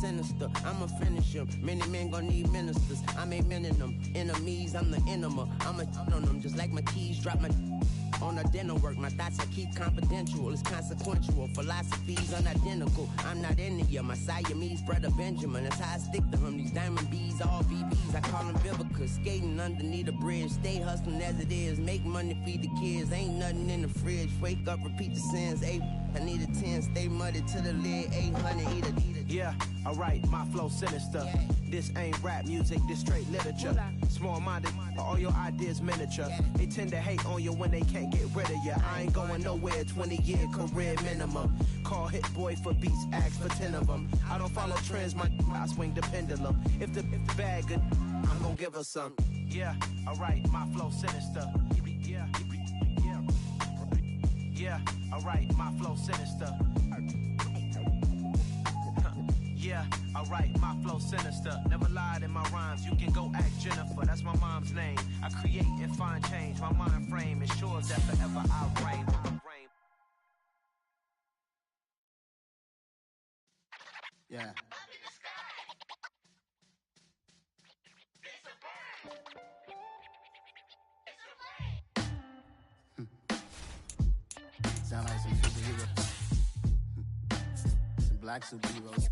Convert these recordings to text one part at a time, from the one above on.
sinister. I'ma finish him. Many men gon' need ministers. I ain't mending them. Enemies, I'm the enema. I'ma on them just like my keys. Drop my on a dental work. My thoughts I keep confidential. It's consequential. Philosophies unidentical. I'm not into you. My Siamese brother Benjamin. That's how I stick to him. These diamond bees, all BBs. I call them Vivica. Skating underneath a bridge. Stay hustling as it is. Make money, feed the kids. Ain't nothing in the fridge. Wake up, repeat the sins. I need a 10. Stay muddy to the lid. 800. Eat a. Yeah, alright, my flow sinister. Yeah. This ain't rap music, this straight literature. Small-minded, all your ideas miniature. Yeah. They tend to hate on you when they can't get rid of you. I ain't going nowhere, 20-year career minimum. Call Hit Boy for beats, ask for 10 of them. I don't follow trends, I swing the pendulum. If the bag good, I'm gonna give her some. Yeah, alright, my flow sinister. Yeah, alright, my flow sinister. Yeah, alright, my flow sinister. Never lied in my rhymes, you can go ask Jennifer. That's my mom's name. I create and find change. My mind frame ensures that forever I reign. Yeah. Sound like some superheroes. Some black superheroes.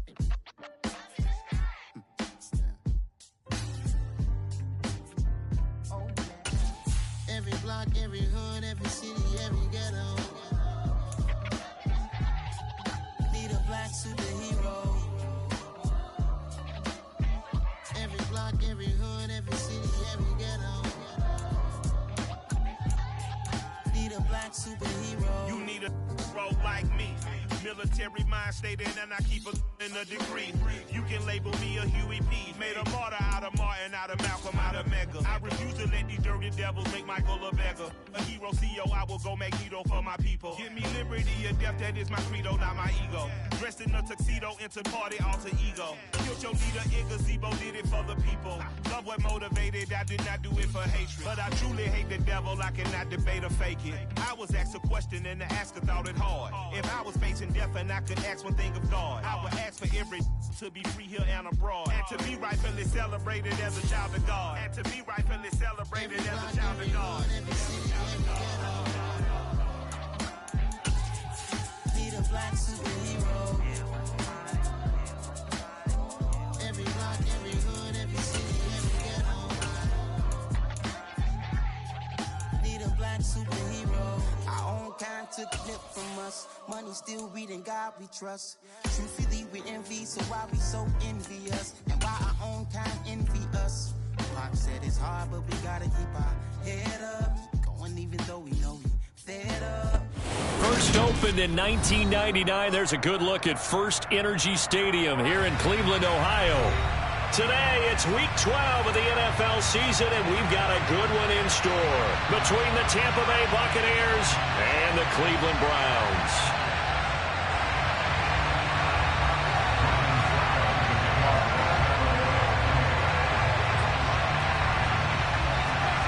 Every block, every hood, every city, every ghetto. Need a black superhero. Every block, every hood, every city, every ghetto. Need a black superhero. You need a bro like me. Military mind stated, and I keep in a degree. You can label me a Huey P. Made a martyr out of Martin, out of Malcolm, out of Mega. I refuse to let these dirty devils make Michael a beggar. A hero CEO, I will go Magneto for my people. Give me liberty or death, that is my credo, not my ego. Dressed in a tuxedo, into party, alter ego. Killed your leader, in gazebo, did it for the people. Love what motivated, I did not do it for hatred. But I truly hate the devil, I cannot debate or fake it. I was asked a question and the asker thought it hard. If I was facing death and I could ask one thing of God, I would ask for every to be free here and abroad, and to be rightfully celebrated as a child of God, and to be rightfully celebrated as a child of God. Need a black superhero. Every block, every hood, every city, every ghetto. Need a black superhero. Our own kind took a nip from us. Money still reading God we trust. Truthfully we envy, so why we so envious? And why our own kind envy us? Pop said it's hard, but we gotta keep our head up. Going even though we know we fed up. First opened in 1999, there's a good look at First Energy Stadium here in Cleveland, Ohio. Today, it's Week 12 of the NFL season, and we've got a good one in store between the Tampa Bay Buccaneers and the Cleveland Browns.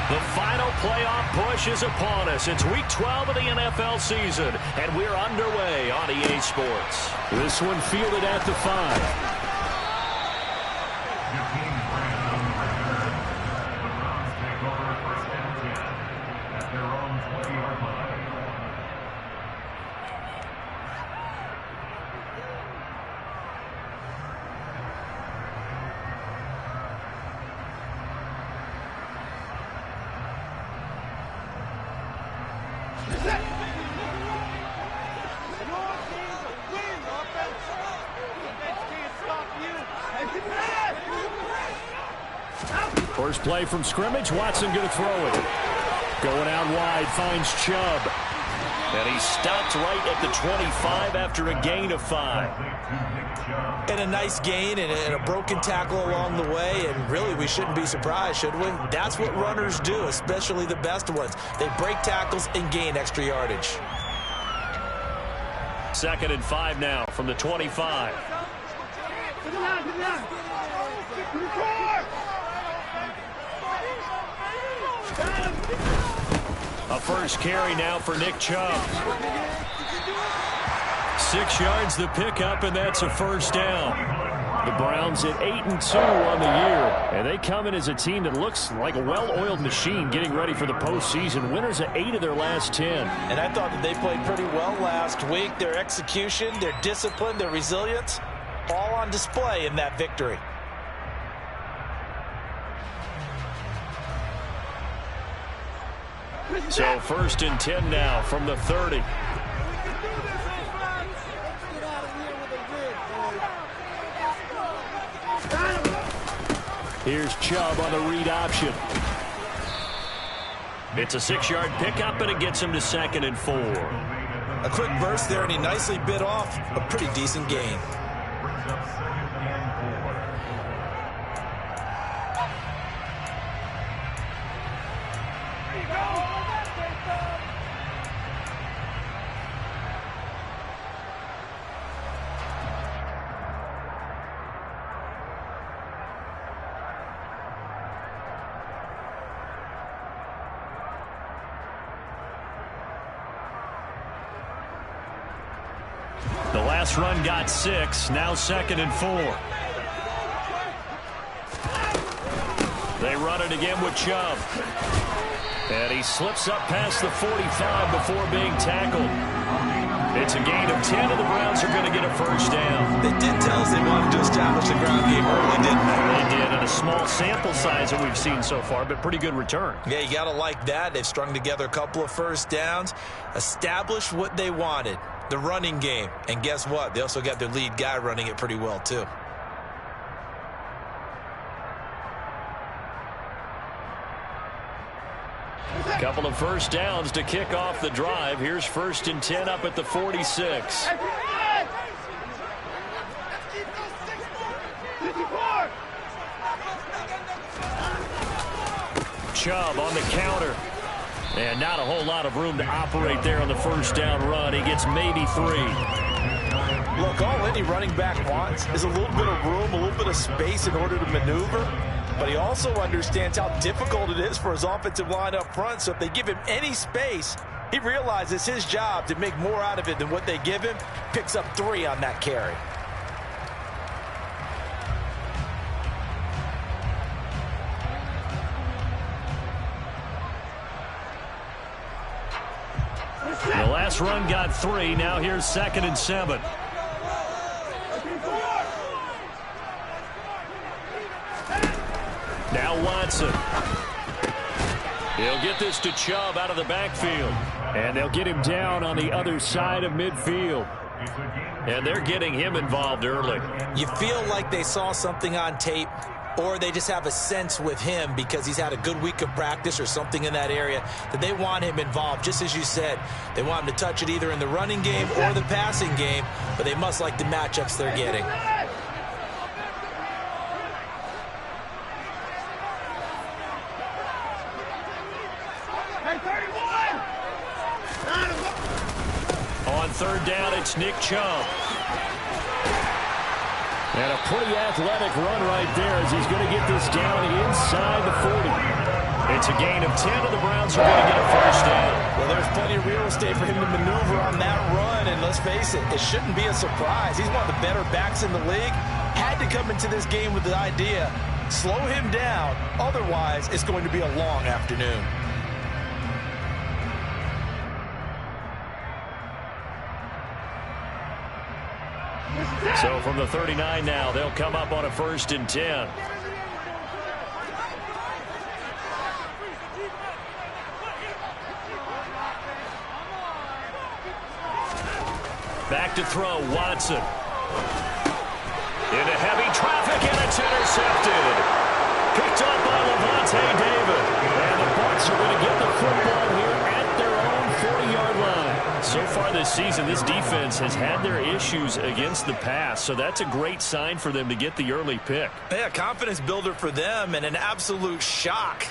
The final playoff push is upon us. It's Week 12 of the NFL season, and we're underway on EA Sports. This one fielded at the 5. First play from scrimmage, Watson going to throw it. Going out wide, finds Chubb. And he stopped right at the 25 after a gain of 5. And a nice gain and a broken tackle along the way, and really we shouldn't be surprised, should we? That's what runners do, especially the best ones. They break tackles and gain extra yardage. 2nd and 5 now from the 25. A first carry now for Nick Chubb. 6 yards the pickup, and that's a first down. The Browns at 8-2 on the year, and they come in as a team that looks like a well-oiled machine getting ready for the postseason. Winners at 8 of their last 10. And I thought that they played pretty well last week. Their execution, their discipline, their resilience, all on display in that victory. So 1st and 10 now from the 30. Here's Chubb on the read option. It's a 6-yard pickup, and it gets him to 2nd and 4. A quick burst there, and he nicely bit off a pretty decent gain. The last run got 6, now 2nd and 4. They run it again with Chubb. And he slips up past the 45 before being tackled. It's a gain of 10, and the Browns are going to get a 1st down. They did tell us they wanted to establish the ground game early, didn't they? They did, and a small sample size that we've seen so far, but pretty good return. Yeah, you got to like that. They've strung together a couple of 1st downs, established what they wanted, the running game. And guess what? They also got their lead guy running it pretty well, too. A couple of 1st downs to kick off the drive. Here's 1st and 10 up at the 46. Chubb on the counter. And not a whole lot of room to operate there on the 1st down run. He gets maybe 3. Look, all any running back wants is a little bit of room, a little bit of space in order to maneuver. But he also understands how difficult it is for his offensive line up front. So if they give him any space, he realizes his job to make more out of it than what they give him. Picks up 3 on that carry. The last run got 3. Now here's 2nd and 7. Now Watson. He'll get this to Chubb out of the backfield. And they'll get him down on the other side of midfield. And they're getting him involved early. You feel like they saw something on tape, or they just have a sense with him because he's had a good week of practice or something in that area that they want him involved. Just as you said, they want him to touch it either in the running game or the passing game, but they must like the matchups they're getting. On 3rd down, it's Nick Chubb. And a pretty athletic run right there as he's going to get this down inside the 40. It's a gain of 10, and the Browns are going to get a 1st down. Well, there's plenty of real estate for him to maneuver on that run, and let's face it, it shouldn't be a surprise. He's one of the better backs in the league. Had to come into this game with the idea, slow him down, otherwise it's going to be a long afternoon. So from the 39 now, they'll come up on a 1st and 10. Back to throw, Watson. Into heavy traffic, and it's intercepted. Picked up by Levante David. And the Bucs are going to get the football here at their own 40-yard line. So far this season, this defense has had their issues against the pass, so that's a great sign for them to get the early pick. Yeah, confidence builder for them, and an absolute shock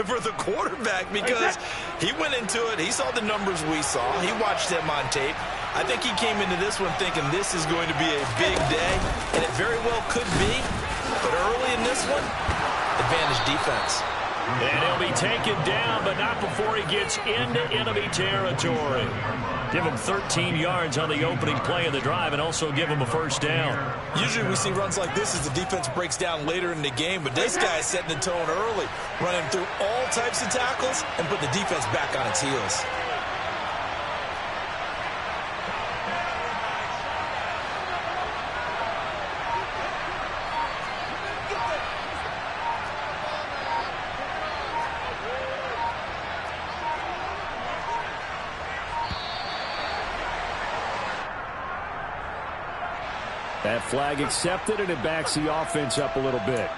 for the quarterback because he went into it, he saw the numbers we saw, he watched them on tape. I think he came into this one thinking this is going to be a big day, and it very well could be, but early in this one, advantage defense. And he'll be taken down, but not before he gets into enemy territory. Give him 13 yards on the opening play of the drive and also give him a first down. Usually we see runs like this as the defense breaks down later in the game, but this guy is setting the tone early, running through all types of tackles and put the defense back on its heels. That flag accepted, and it backs the offense up a little bit.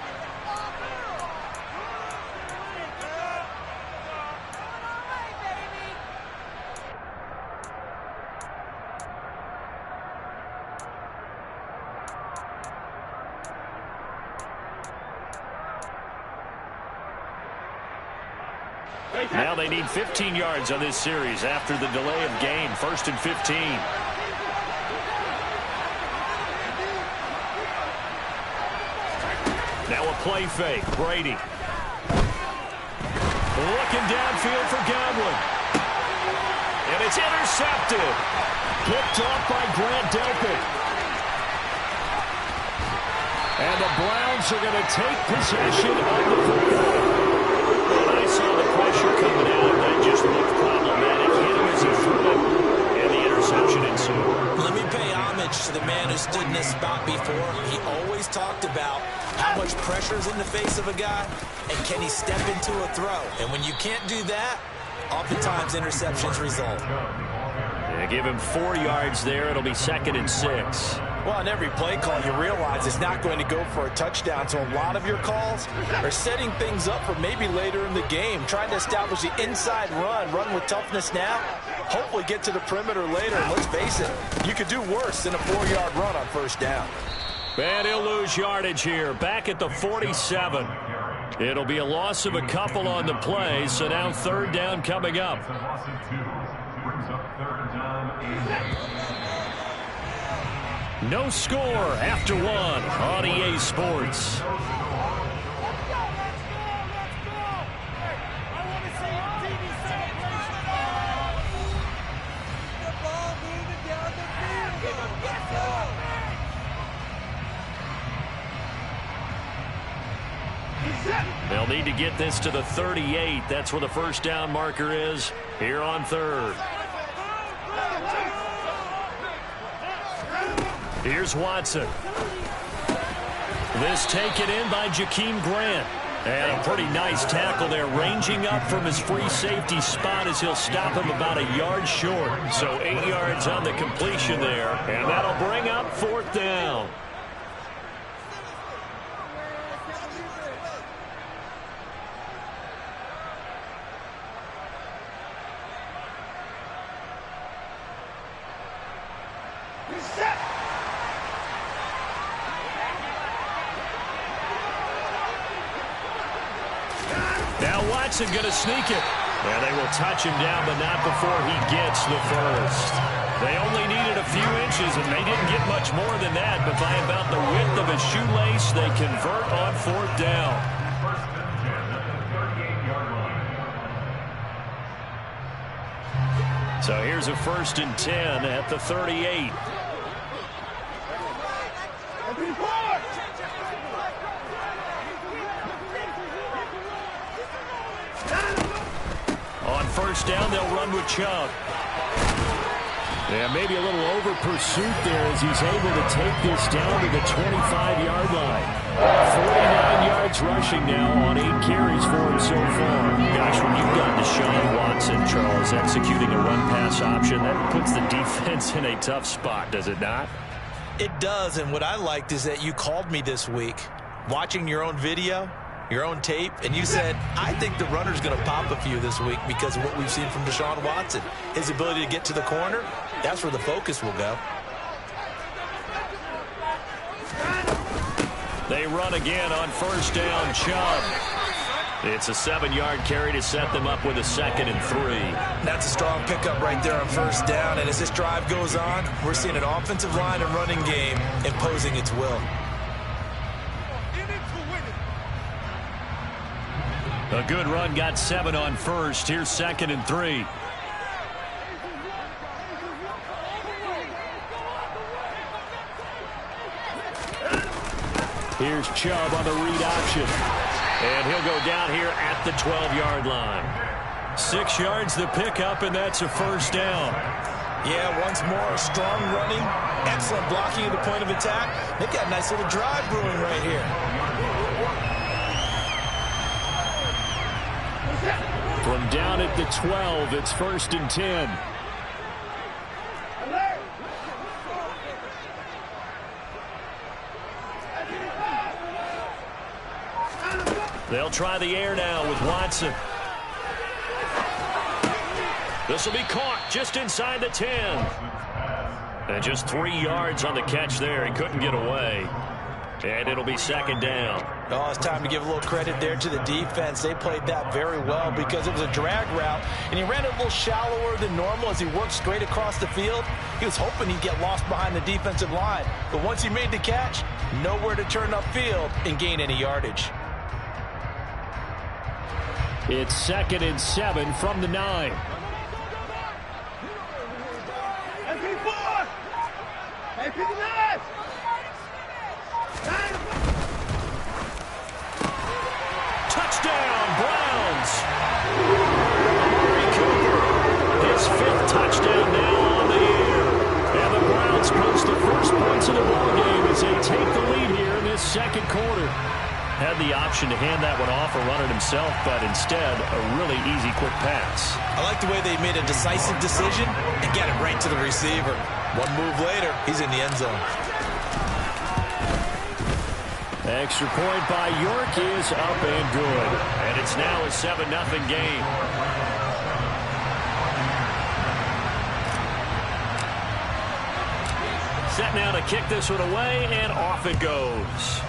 Now they need 15 yards on this series after the delay of game. 1st and 15. Now a play fake. Brady. Looking downfield for Gotw. And it's intercepted. Picked off by Grant Delpit. And the Browns are going to take possession of the football. When I saw the pressure coming out, that just looked problematic. Hit him as he threw it, and the interception ensued. Let me pay homage to the man who stood in this spot before. He always talked about how much pressure is in the face of a guy, and can he step into a throw? And when you can't do that, oftentimes interceptions result. Yeah, give him 4 yards there. It'll be 2nd and 6. Well, on every play call, you realize it's not going to go for a touchdown, so a lot of your calls are setting things up for maybe later in the game, trying to establish the inside run with toughness now, hopefully get to the perimeter later, and let's face it, you could do worse than a 4-yard run on 1st down. And he'll lose yardage here, back at the 47. It'll be a loss of a couple on the play, so now 3rd down coming up. No score after 1 on EA Sports. They'll need to get this to the 38. That's where the 1st down marker is here on 3rd. Here's Watson. This taken in by Jakeem Grant. And a pretty nice tackle there, ranging up from his free safety spot as he'll stop him about a yard short. So 8 yards on the completion there, and that'll bring up 4th down. Watson going to sneak it. And they will touch him down, but not before he gets the 1st. They only needed a few inches, and they didn't get much more than that. But by about the width of a shoelace, they convert on 4th down. So here's a 1st and 10 at the 38. On 1st down, they'll run with Chubb. Yeah, maybe a little over pursuit there as he's able to take this down to the 25-yard line. 49 yards rushing now on 8 carries for him so far. Gosh, when you've got Deshaun Watson, Charles, executing a run-pass option, that puts the defense in a tough spot, does it not? It does, and what I liked is that you called me this week, watching your own video, your own tape, and you said, I think the runner's going to pop a few this week because of what we've seen from Deshaun Watson. His ability to get to the corner, that's where the focus will go. They run again on 1st down, Chubb. It's a 7-yard carry to set them up with a 2nd and 3. That's a strong pickup right there on 1st down, and as this drive goes on, we're seeing an offensive line and running game imposing its will. A good run, got 7 on 1st. Here's 2nd and 3. Here's Chubb on the read option. And he'll go down here at the 12-yard line. 6 yards the pickup, and that's a first down. Yeah, once more, strong running, excellent blocking at the point of attack. They've got a nice little drive brewing right here. From down at the 12, it's 1st and 10. They'll try the air now with Watson. This will be caught just inside the 10. And just 3 yards on the catch there. He couldn't get away. And it'll be 2nd down. Oh, it's time to give a little credit there to the defense. They played that very well because it was a drag route, and he ran it a little shallower than normal as he worked straight across the field. He was hoping he'd get lost behind the defensive line. But once he made the catch, nowhere to turn upfield and gain any yardage. It's 2nd and 7 from the 9. Touchdown, Browns. Amari Cooper, his 5th touchdown now on the year. And the Browns post the first points of the ballgame as they take the lead here in this 2nd quarter. Had the option to hand that one off or run it himself, but instead, a really easy, quick pass. I like the way they made a decisive decision and get it right to the receiver. One move later, he's in the end zone. Extra point by York is up and good. And it's now a 7-0 game. Set now to kick this one away, and off it goes.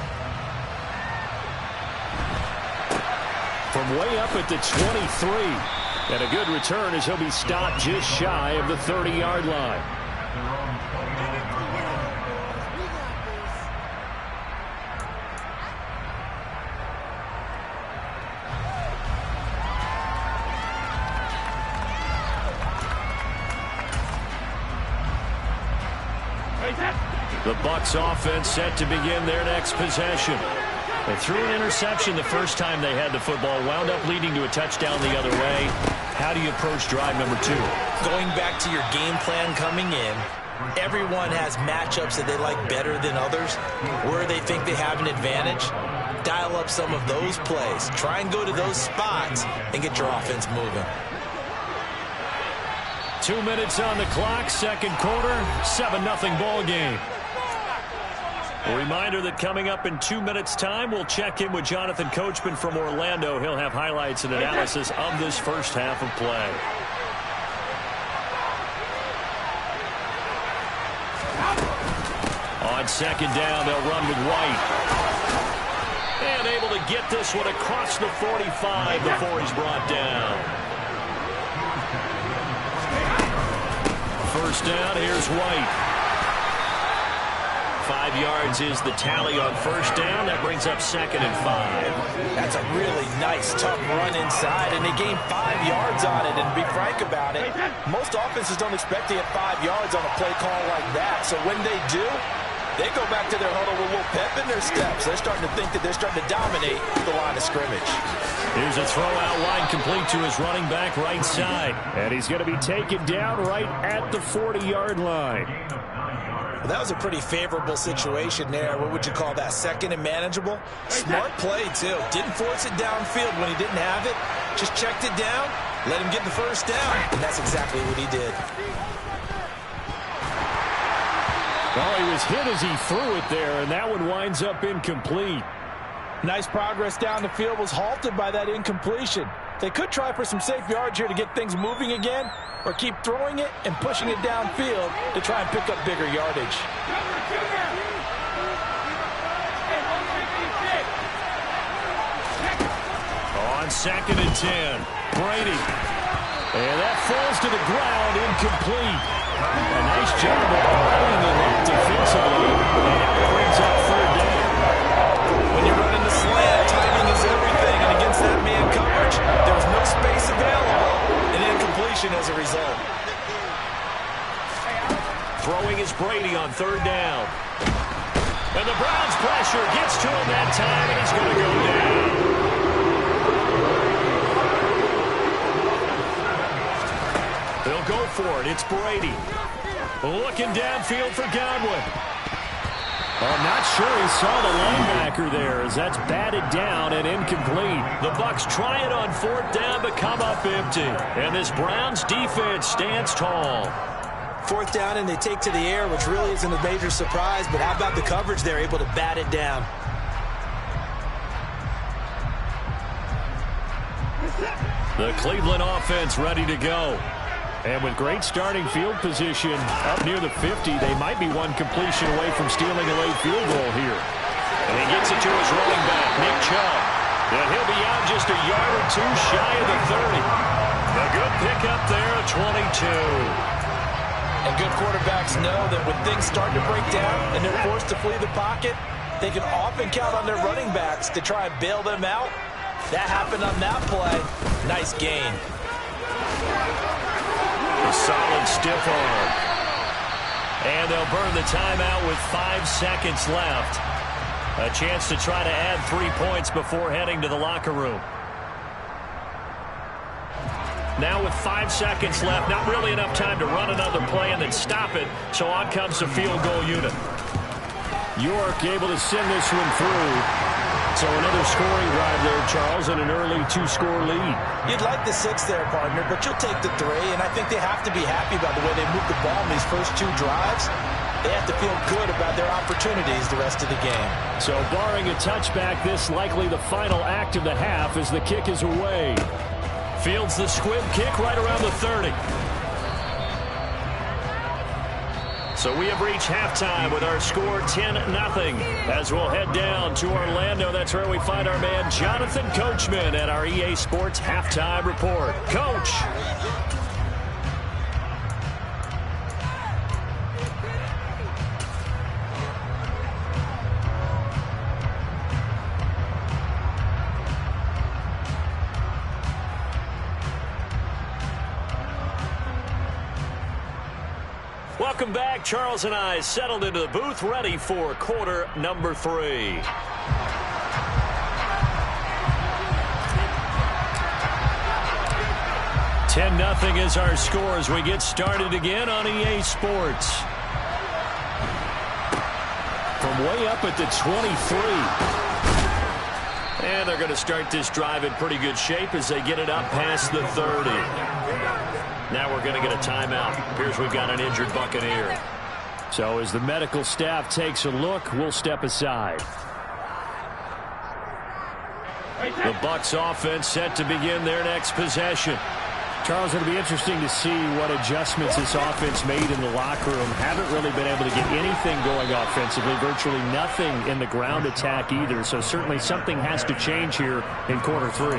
From way up at the 23. And a good return as he'll be stopped just shy of the 30-yard line. The Bucs offense set to begin their next possession. They threw an interception the first time they had the football, wound up leading to a touchdown the other way. How do you approach drive number 2? Going back to your game plan coming in, everyone has matchups that they like better than others, where they think they have an advantage. Dial up some of those plays. Try and go to those spots and get your offense moving. 2 minutes on the clock, 2nd quarter, 7-0 ball game. A reminder that coming up in 2 minutes' time, we'll check in with Jonathan Coachman from Orlando. He'll have highlights and analysis of this first half of play. On 2nd down, they'll run with White. And able to get this one across the 45 before he's brought down. First down, here's White. 5 yards is the tally on first down. That brings up 2nd and 5. That's a really nice, tough run inside, and they gained 5 yards on it. And to be frank about it, most offenses don't expect to get 5 yards on a play call like that. So when they do, they go back to their huddle with a little pep in their steps. They're starting to think that they're starting to dominate the line of scrimmage. Here's a throw out wide complete to his running back right side. And he's going to be taken down right at the 40-yard line. Well, that was a pretty favorable situation there. What would you call that? 2nd and manageable? Smart play, too. Didn't force it downfield when he didn't have it. Just checked it down, let him get the first down. And that's exactly what he did. Well, he was hit as he threw it there, and that one winds up incomplete. Nice progress down the field, was halted by that incompletion. They could try for some safe yards here to get things moving again, or keep throwing it and pushing it downfield to try and pick up bigger yardage. On 2nd and 10, Brady. And that falls to the ground, incomplete. A nice job of holding the lock defensively. And that brings up 3rd down. When you're running the slant, timing is everything. And against that man coverage, there was no space available. An incompletion as a result. Throwing is Brady on 3rd down. And the Browns' pressure gets to him that time, and he's going to go down. They'll go for it. It's Brady. Looking downfield for Gotw. I'm not sure he saw the linebacker there as that's batted down and incomplete. The Bucs try it on 4th down but come up empty. And this Browns defense stands tall. 4th down and they take to the air, which really isn't a major surprise. But how about the coverage? They're able to bat it down. The Cleveland offense ready to go. And with great starting field position up near the 50, they might be one completion away from stealing a late field goal here. And he gets it to his running back, Nick Chubb. And he'll be out just a yard or two shy of the 30. A good pickup there, 22. And good quarterbacks know that when things start to break down and they're forced to flee the pocket, they can often count on their running backs to try and bail them out. That happened on that play. Nice gain. A solid stiff arm. And they'll burn the timeout with 5 seconds left. A chance to try to add 3 points before heading to the locker room. Now with 5 seconds left, not really enough time to run another play and then stop it. So on comes the field goal unit. York able to send this one through. So another scoring drive there, Charles, and an early 2-score lead. You'd like the 6 there, partner, but you'll take the 3, and I think they have to be happy about the way they moved the ball in these first 2 drives. They have to feel good about their opportunities the rest of the game. So barring a touchback, this likely the final act of the half as the kick is away. Fields the squib kick right around the 30. So we have reached halftime with our score 10-0. As we'll head down to Orlando, that's where we find our man Jonathan Coachman at our EA Sports Halftime Report. Coach. Welcome back. Charles and I settled into the booth, ready for quarter number 3. (10-0) is our score as we get started again on EA Sports. From way up at the 23. And they're going to start this drive in pretty good shape as they get it up past the 30. Now we're going to get a timeout. Appears we've got an injured Buccaneer. So as the medical staff takes a look, we'll step aside. The Bucs offense set to begin their next possession. Charles, it'll be interesting to see what adjustments this offense made in the locker room. Haven't really been able to get anything going offensively, virtually nothing in the ground attack either. So certainly something has to change here in quarter 3.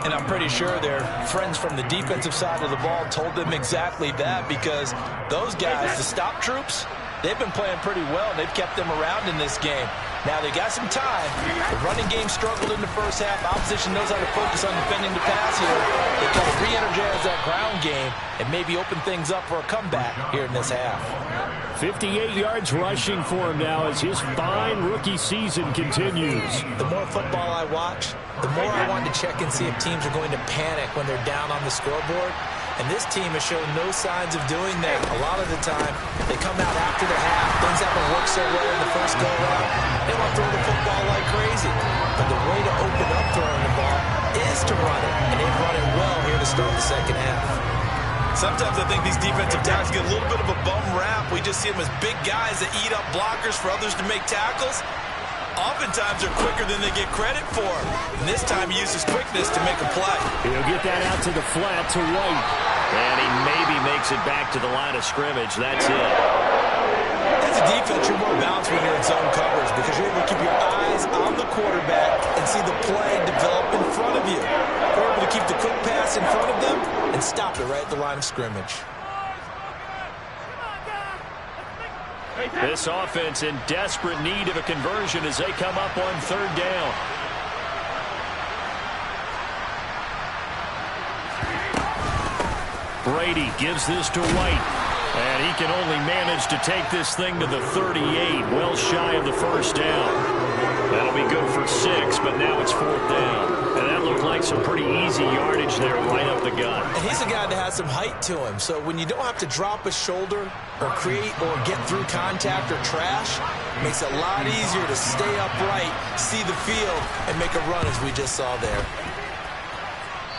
And I'm pretty sure their friends from the defensive side of the ball told them exactly that, because those guys, the stop troops, they've been playing pretty well. They've kept them around in this game. Now they got some time. The running game struggled in the first half. Opposition knows how to focus on defending the pass here. They got to re-energize that ground game and maybe open things up for a comeback here in this half. 58 yards rushing for him now as his fine rookie season continues. The more football I watch, the more I want to check and see if teams are going to panic when they're down on the scoreboard. And this team has shown no signs of doing that. A lot of the time, they come out after the half. Things haven't worked so well in the first go-around. They want to throw the football like crazy. But the way to open up throwing the ball is to run it. And they've run it well here to start the second half. Sometimes I think these defensive tackles get a little bit of a bum rap. We just see them as big guys that eat up blockers for others to make tackles. Oftentimes they're quicker than they get credit for. And this time he uses quickness to make a play. He'll get that out to the flat to White. And he maybe makes it back to the line of scrimmage. That's it. As a defense, you're more balanced when you're in zone coverage because you're able to keep your eyes on the quarterback and see the play develop in front of you. You're able to keep the quick pass in front of them and stop it right at the line of scrimmage. This offense in desperate need of a conversion as they come up on 3rd down. Brady gives this to White. And he can only manage to take this thing to the 38, well shy of the first down. That'll be good for 6, but now it's 4th down. And that looked like some pretty easy yardage there right up the gut. And he's a guy that has some height to him, so when you don't have to drop a shoulder or create or get through contact or trash, it makes it a lot easier to stay upright, see the field, and make a run as we just saw there.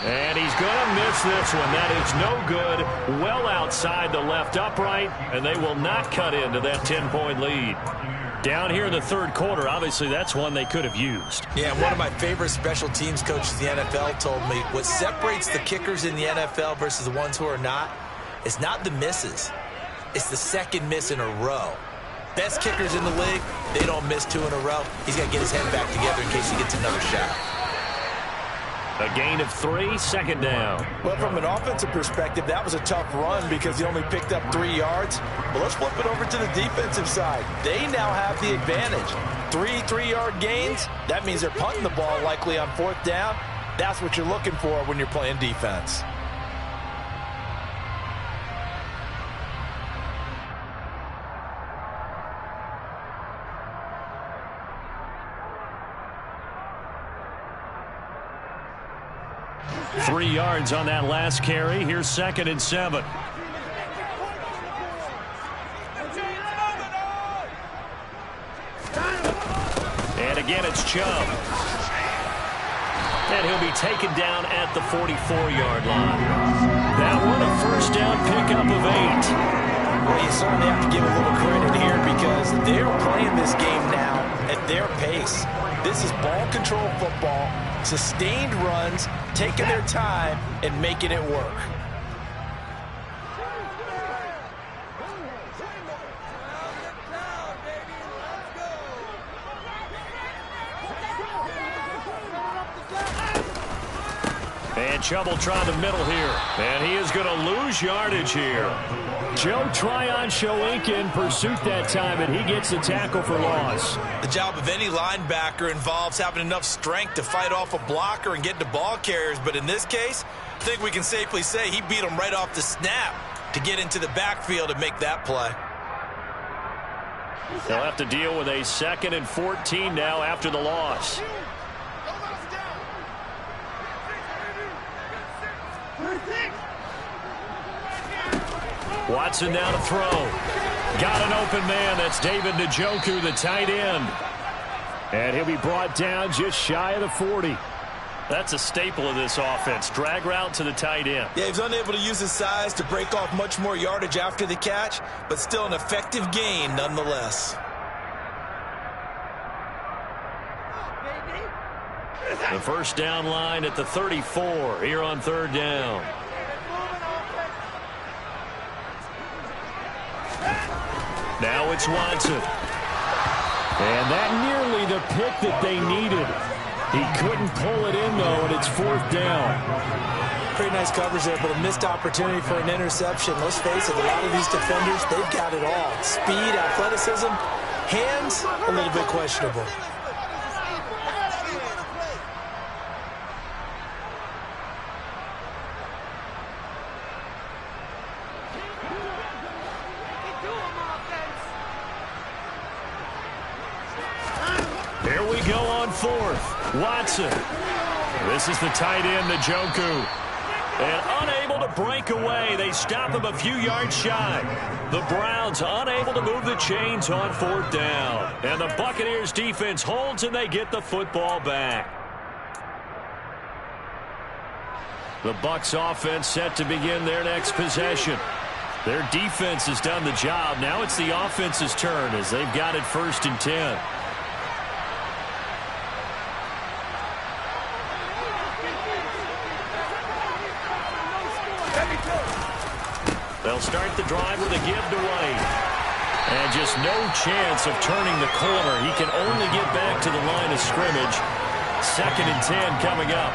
And he's going to miss this one. That is no good. Well outside the left upright, and they will not cut into that 10-point lead. Down here in the third quarter, obviously that's one they could have used. Yeah, one of my favorite special teams coaches in the NFL told me what separates the kickers in the NFL versus the ones who are not is not the misses. It's the second miss in a row. Best kickers in the league, they don't miss 2 in a row. He's got to get his head back together in case he gets another shot. A gain of 3, 2nd down. Well, from an offensive perspective, that was a tough run because he only picked up 3 yards. But let's flip it over to the defensive side. They now have the advantage. 3 3-yard gains, that means they're punting the ball likely on 4th down. That's what you're looking for when you're playing defense. Three yards on that last carry. Here's 2nd and 7. And again, it's Chubb. And he'll be taken down at the 44-yard line. That one a first down pickup of 8. Well, you certainly have to give a little credit here because they're playing this game now at their pace. This is ball control football, sustained runs, taking their time and making it work. And Chubb will try the middle here. And he is going to lose yardage here. Joe Tryon showing in pursuit that time, and he gets the tackle for loss. The job of any linebacker involves having enough strength to fight off a blocker and get to ball carriers. But in this case, I think we can safely say he beat him right off the snap to get into the backfield and make that play. They'll have to deal with a 2nd and 14 now after the loss. Watson now to throw. Got an open man. That's David Njoku, the tight end. And he'll be brought down just shy of the 40. That's a staple of this offense. Drag route to the tight end. Yeah, he's unable to use his size to break off much more yardage after the catch, but still an effective gain nonetheless. The first down line at the 34 here on 3rd down. Now it's Watson. And that nearly the pick that they needed. He couldn't pull it in, though, and it's 4th down. Pretty nice coverage there, but a missed opportunity for an interception. Let's face it, a lot of these defenders, they've got it all. Speed, athleticism, hands, a little bit questionable. Here we go on 4th. Watson. This is the tight end, Njoku. And unable to break away. They stop him a few yards shy. The Browns unable to move the chains on 4th down. And the Buccaneers defense holds and they get the football back. The Bucs offense set to begin their next possession. Their defense has done the job. Now it's the offense's turn as they've got it 1st and 10. They'll start the drive with a give to White. And just no chance of turning the corner. He can only get back to the line of scrimmage. 2nd and 10 coming up.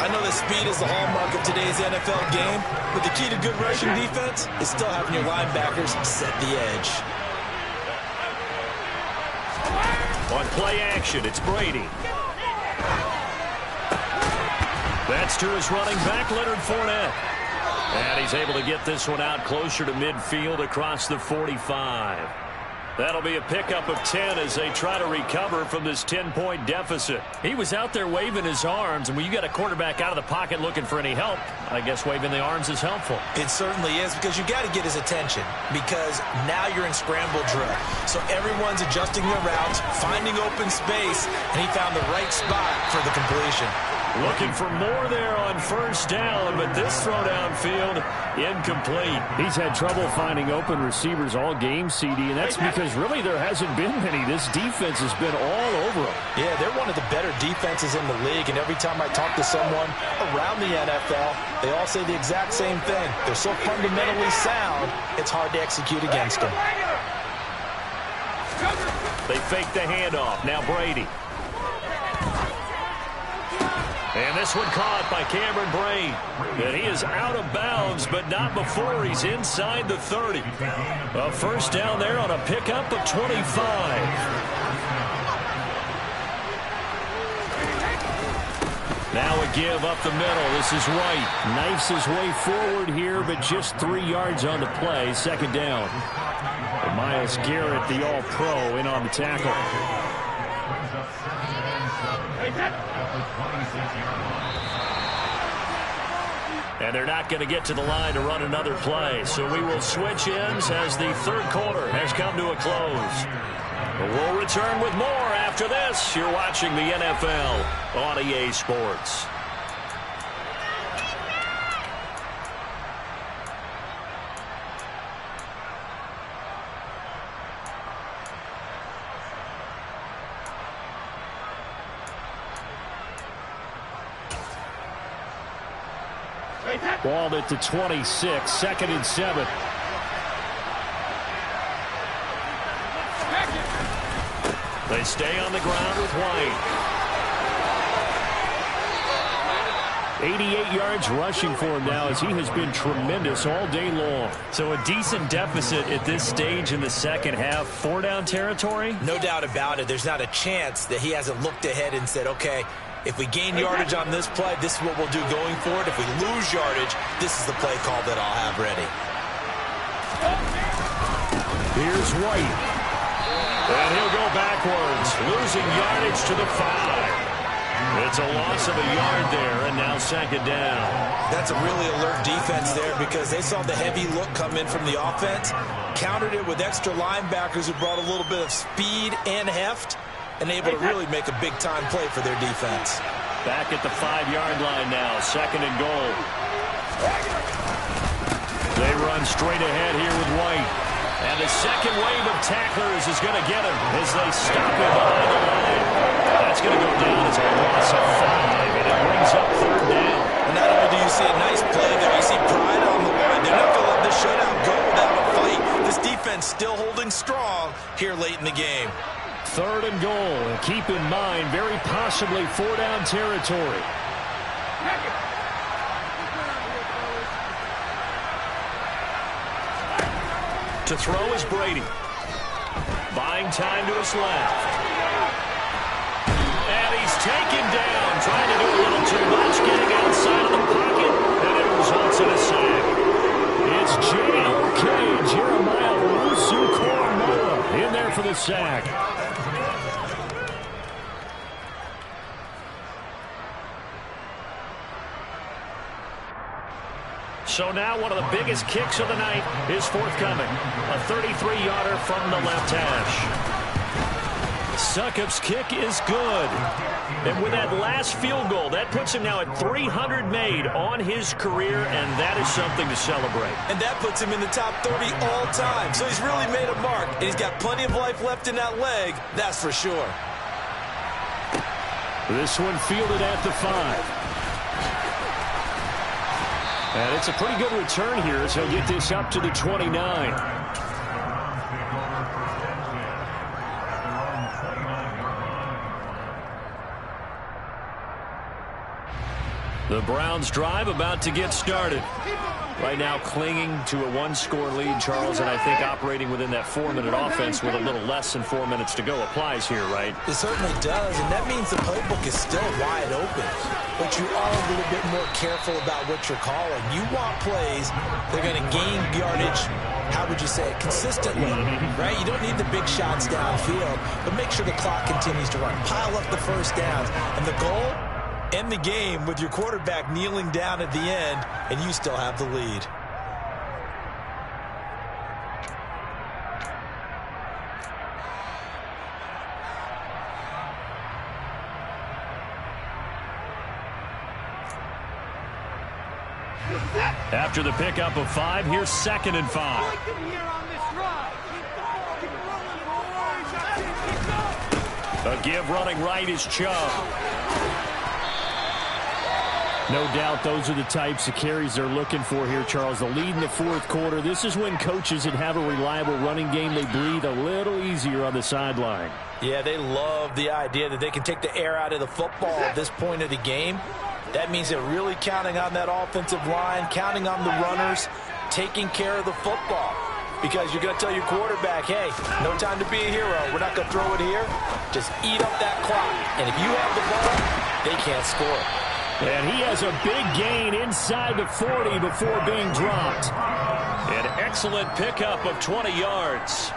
I know that speed is the hallmark of today's NFL game, but the key to good rushing defense is still having your linebackers set the edge. On play action, it's Brady. That's to his running back, Leonard Fournette. And he's able to get this one out closer to midfield across the 45. That'll be a pickup of 10 as they try to recover from this 10-point deficit. He was out there waving his arms, and when you got a quarterback out of the pocket looking for any help, I guess waving the arms is helpful. It certainly is, because you got to get his attention, because now you're in scramble drill. So everyone's adjusting their routes, finding open space, and he found the right spot for the completion. Looking for more there on first down, but this throw downfield incomplete. He's had trouble finding open receivers all game, CD, and that's because really there hasn't been many. This defense has been all over him. Yeah, they're one of the better defenses in the league, and every time I talk to someone around the NFL, they all say the exact same thing. They're so fundamentally sound, it's hard to execute against them. They fake the handoff. Now Brady. And this one caught by Cameron Brain. And he is out of bounds, but not before he's inside the 30. A first down there on a pickup of 25. Now a give up the middle. This is White. Knifes his way forward here, but just 3 yards on the play. Second down. And Myles Garrett, the All-Pro, in on the tackle. And they're not going to get to the line to run another play. So we will switch ends as the third quarter has come to a close. But we'll return with more after this. You're watching the NFL on EA Sports. Ball at the 26, 2nd and 7. They stay on the ground with White. 88 yards rushing for him now as he has been tremendous all day long. So a decent deficit at this stage in the second half. 4-down territory? No doubt about it. There's not a chance that he hasn't looked ahead and said, okay, if we gain yardage on this play, this is what we'll do going forward. If we lose yardage, this is the play call that I'll have ready. Here's White. And he'll go backwards, losing yardage to the 5. It's a loss of a yard there, and now second down. That's a really alert defense there because they saw the heavy look come in from the offense, countered it with extra linebackers who brought a little bit of speed and heft, and able to really make a big-time play for their defense. Back at the 5-yard line now, 2nd and goal. They run straight ahead here with White. And the second wave of tacklers is going to get him as they stop him behind the line. That's going to go down as a loss of 5, and it brings up 3rd down. And not only do you see a nice play there, you see pride on the line. They're not going to let this shutout go without a fight. This defense still holding strong here late in the game. 3rd and goal. And keep in mind, very possibly 4-down territory. To throw is Brady. Buying time to his left. And he's taken down, trying to do a little too much, getting outside of the pocket, and it results in a sack. It's J.O.K. Jeremiah Owusu-Koramoah in there for the sack. So now one of the biggest kicks of the night is forthcoming. A 33-yarder from the left hash. Succop's kick is good. And with that last field goal, that puts him now at 300 made on his career, and that is something to celebrate. And that puts him in the top 30 all time. So he's really made a mark, and he's got plenty of life left in that leg, that's for sure. This one fielded at the 5. And it's a pretty good return here as he'll get this up to the 29. The Browns drive about to get started. Right now clinging to a 1-score lead, Charles, and I think operating within that 4-minute offense with a little less than 4 minutes to go applies here, right? It certainly does, and that means the playbook is still wide open. but you are a little bit more careful about what you're calling. You want plays that are going to gain yardage, how would you say it, consistently, right? You don't need the big shots downfield, but make sure the clock continues to run. Pile up the first downs. And the goal, end the game with your quarterback kneeling down at the end, and you still have the lead. After the pickup of 5, here's 2nd and 5. A give running right is Chubb. No doubt those are the types of carries they're looking for here, Charles. The lead in the 4th quarter. This is when coaches that have a reliable running game, they breathe a little easier on the sideline. Yeah, they love the idea that they can take the air out of the football at this point of the game. That means they're really counting on that offensive line, counting on the runners, taking care of the football. Because you're going to tell your quarterback, hey, no time to be a hero. We're not going to throw it here. Just eat up that clock. And if you have the ball, they can't score. And he has a big gain inside the 40 before being dropped. An excellent pickup of 20 yards.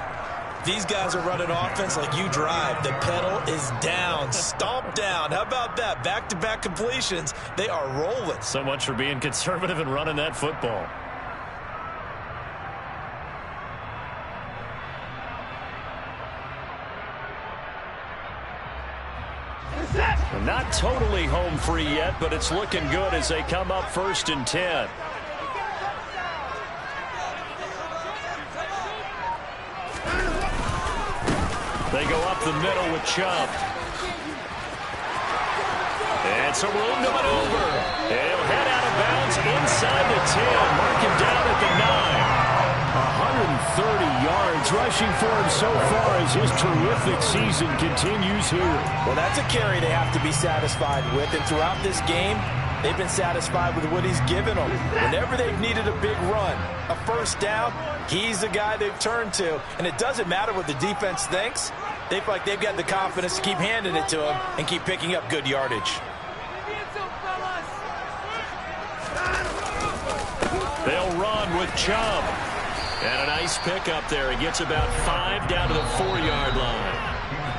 These guys are running offense like you drive. The pedal is down, stomp down. How about that? Back-to-back completions. They are rolling. So much for being conservative and running that football. Not totally home free yet, but it's looking good as they come up 1st and 10. They go up the middle with Chubb. And some room to maneuver. He'll head out of bounds inside the 10. Mark him down at the 9. 130 yards rushing for him so far as his terrific season continues here. Well, that's a carry they have to be satisfied with. And throughout this game, they've been satisfied with what he's given them. Whenever they've needed a big run, a first down, he's the guy they've turned to. And it doesn't matter what the defense thinks. They feel like they've got the confidence to keep handing it to him and keep picking up good yardage. They'll run with Chubb. And a nice pickup there. He gets about 5 down to the 4-yard line.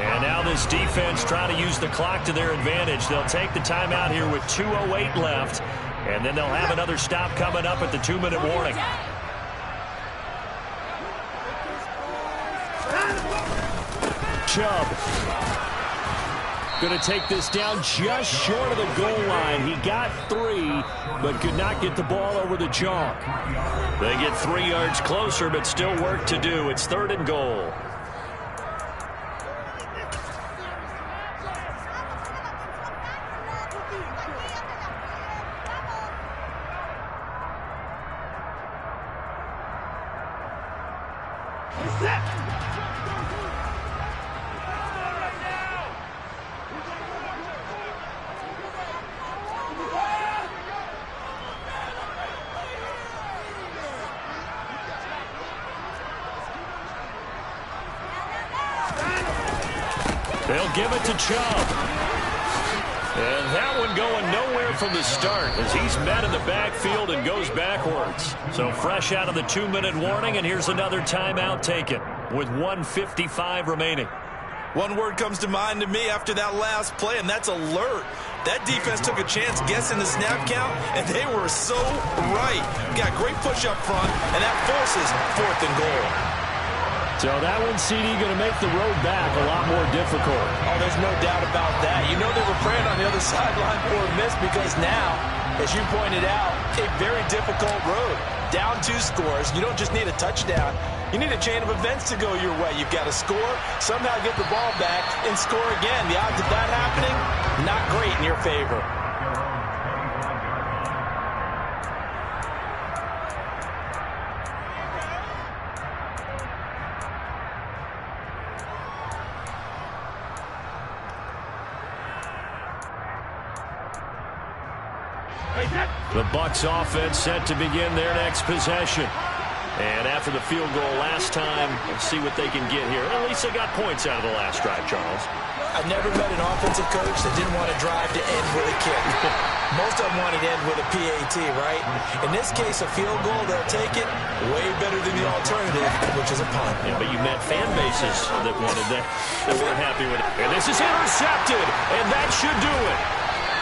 And now this defense trying to use the clock to their advantage. They'll take the timeout here with 2:08 left. And then they'll have another stop coming up at the 2-minute warning. Chubb going to take this down just short of the goal line. He got 3, but could not get the ball over the chalk. They get 3 yards closer, but still work to do. It's 3rd and goal. They'll give it to Chubb. And that one going nowhere from the start as he's met in the backfield and goes backwards. So fresh out of the 2-minute warning, and here's another timeout taken with 1:55 remaining. One word comes to mind to me after that last play, and that's alert. That defense took a chance guessing the snap count, and they were so right. Got great push up front, and that forces 4th and goal. So that one, CD, going to make the road back a lot more difficult. Oh, there's no doubt about that. You know they were praying on the other sideline for a miss because now, as you pointed out, a very difficult road. Down 2 scores. You don't just need a touchdown. You need a chain of events to go your way. You've got to score, somehow get the ball back, and score again. The odds of that happening, not great in your favor. The Bucs offense set to begin their next possession. And after the field goal last time, let's see what they can get here. At least they got points out of the last drive, Charles. I've never met an offensive coach that didn't want to drive to end with a kick. Most of them wanted to end with a PAT, right? In this case, a field goal, they'll take it way better than the alternative, which is a punt. Yeah, but you met fan bases that wanted that, that weren't happy with it. And this is intercepted, and that should do it.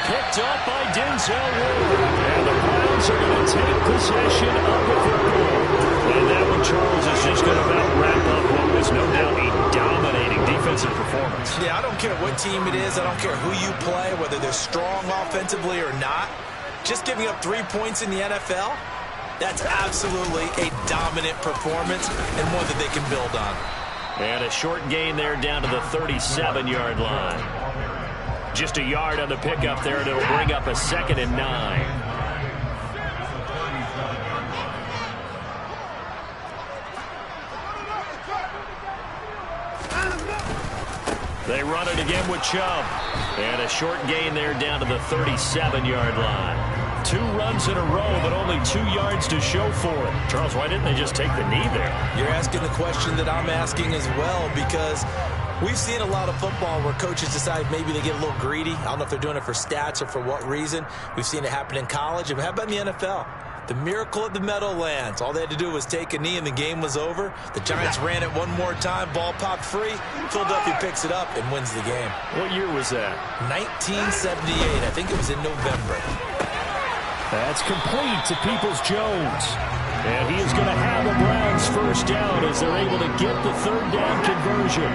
Picked up by Denzel Ward. And the Browns are going to take possession of the football. And that one, Charles, is just going to about wrap up what was no doubt a dominating defensive performance. Yeah, I don't care what team it is. I don't care who you play, whether they're strong offensively or not. Just giving up 3 points in the NFL, that's absolutely a dominant performance and one that they can build on. And a short gain there down to the 37-yard line. Just a yard on the pickup there, and it'll bring up a 2nd and 9. They run it again with Chubb. And a short gain there down to the 37-yard line. 2 runs in a row, but only 2 yards to show for it. Charles, why didn't they just take the knee there? You're asking the question that I'm asking as well, because we've seen a lot of football where coaches decide maybe they get a little greedy. I don't know if they're doing it for stats or for what reason. We've seen it happen in college. And how about in the NFL? The miracle of the Meadowlands. All they had to do was take a knee and the game was over. The Giants ran it one more time. Ball popped free. Philadelphia picks it up and wins the game. What year was that? 1978. I think it was in November. That's complete to Peoples-Jones. And he is going to have the Browns first down as they're able to get the 3rd down conversion.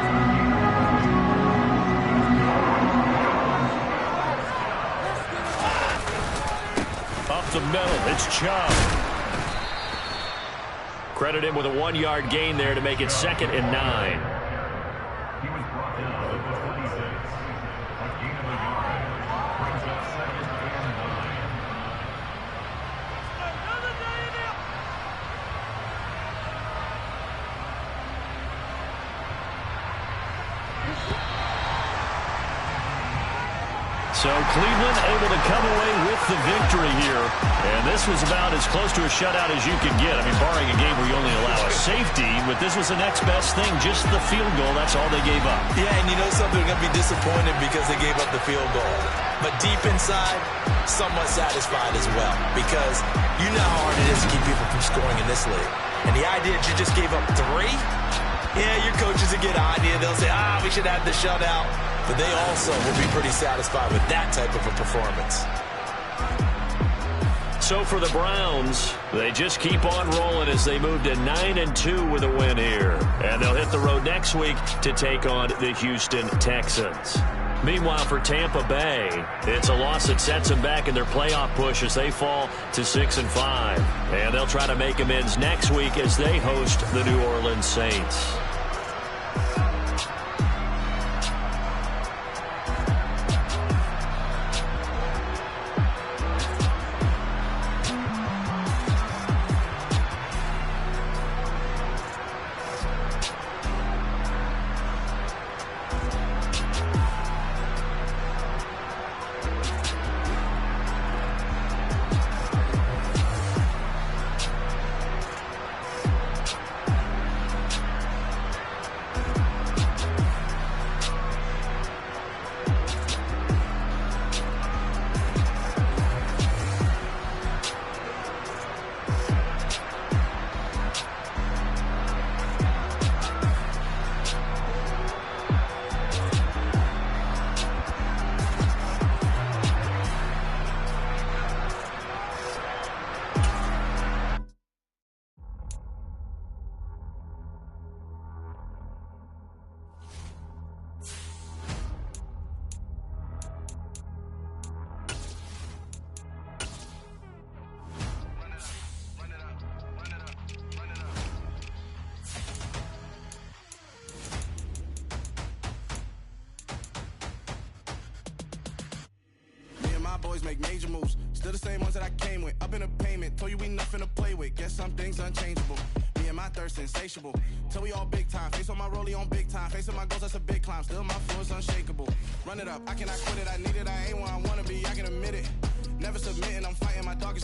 Up the middle, it's Chubb. Credit him with a 1-yard gain there to make it 2nd and 9. So Cleveland able to come away with the victory here. And this was about as close to a shutout as you could get. I mean, barring a game where you only allow a safety, but this was the next best thing, just the field goal. That's all they gave up. Yeah, and you know something, they're going to be disappointed because they gave up the field goal. But deep inside, somewhat satisfied as well, because you know how hard it is to keep people from scoring in this league. And the idea that you just gave up 3, yeah, your coaches will get on you. They'll say, we should have the shutout. But they also will be pretty satisfied with that type of a performance. So for the Browns, they just keep on rolling as they move to 9-2 with a win here. And they'll hit the road next week to take on the Houston Texans. Meanwhile, for Tampa Bay, it's a loss that sets them back in their playoff push as they fall to 6-5. And they'll try to make amends next week as they host the New Orleans Saints. Boys make major moves, still the same ones that I came with. Up in a payment, told you we nothing to play with. Guess some things unchangeable. Me and my thirst insatiable. Till we all big time. Face on my rollie on big time. Facing my goals, that's a big climb. Still my flow is unshakable. Run it up, I cannot quit it. I need it, I ain't where I wanna be. I can admit it. Never submitting, I'm fighting my dog.